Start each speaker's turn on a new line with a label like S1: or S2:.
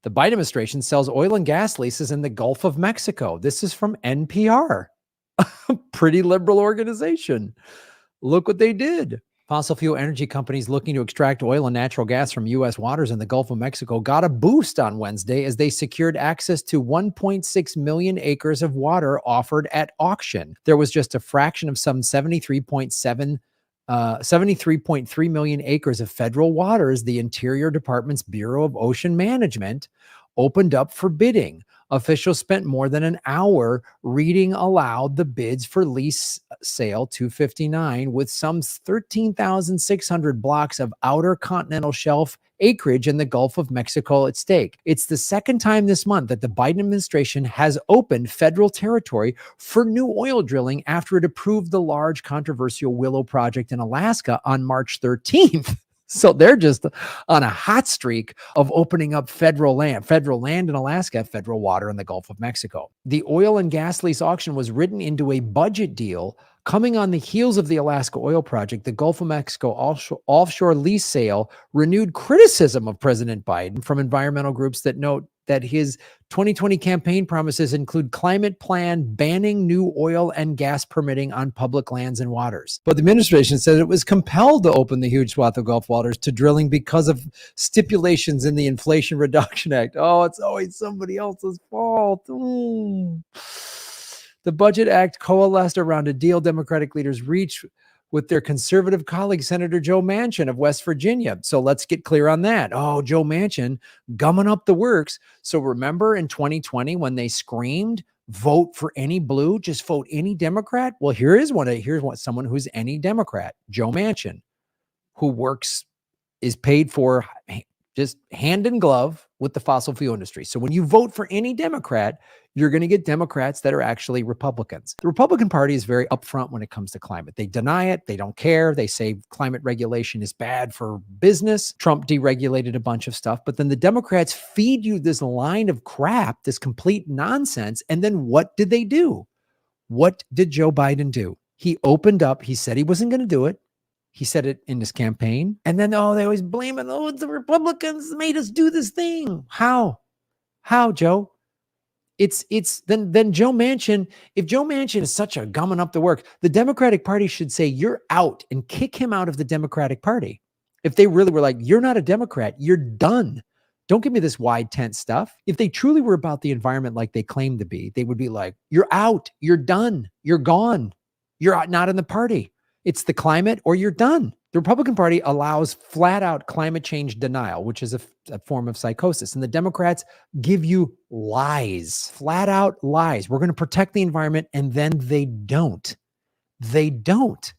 S1: The Biden administration sells oil and gas leases in the Gulf of Mexico. This is from NPR. Pretty liberal organization. Look what they did. Fossil fuel energy companies looking to extract oil and natural gas from U.S. waters in the Gulf of Mexico got a boost on Wednesday as they secured access to 1.6 million acres of water offered at auction. There was just a fraction of some 73.3 million acres of federal waters the Interior Department's Bureau of Ocean Management opened up for bidding. Officials spent more than an hour reading aloud the bids for lease sale 259, with some 13,600 blocks of outer continental shelf acreage in the Gulf of Mexico at stake. It's the second time this month that the Biden administration has opened federal territory for new oil drilling after it approved the large controversial Willow project in Alaska on March 13th. So they're just on a hot streak of opening up federal land in Alaska, federal water in the Gulf of Mexico. The oil and gas lease auction was written into a budget deal coming on the heels of the Alaska oil project. The Gulf of Mexico offshore lease sale renewed criticism of President Biden from environmental groups that note that his 2020 campaign promises include climate plan banning new oil and gas permitting on public lands and waters. But the administration said it was compelled to open the huge swath of Gulf waters to drilling because of stipulations in the Inflation Reduction Act. Oh, it's always somebody else's fault. The Budget Act coalesced around a deal Democratic leaders reached with their conservative colleague, Senator Joe Manchin of West Virginia. So let's get clear on that. Oh, Joe Manchin gumming up the works. So remember in 2020 when they screamed, vote for any blue, just vote any Democrat? Well, here's someone who's any Democrat, Joe Manchin, who is paid for just hand in glove with the fossil fuel industry. So when you vote for any Democrat, you're going to get Democrats that are actually Republicans. The Republican Party is very upfront when it comes to climate. They deny it. They don't care. They say climate regulation is bad for business. Trump deregulated a bunch of stuff. But then the Democrats feed you this line of crap, this complete nonsense. And then what did they do? What did Joe Biden do? He opened up. He said he wasn't going to do it. He said it in his campaign. And then, they always blame it. Oh, the Republicans made us do this thing. How, Joe? Then Joe Manchin, if Joe Manchin is such a gumming up the work, the Democratic Party should say, you're out, and kick him out of the Democratic Party. If they really were like, you're not a Democrat, you're done. Don't give me this wide tent stuff. If they truly were about the environment like they claim to be, they would be like, you're out, you're done, you're gone. You're not in the party. It's the climate or you're done. The Republican Party allows flat out climate change denial, which is a form of psychosis. And the Democrats give you lies, flat out lies. We're going to protect the environment. And then they don't. They don't.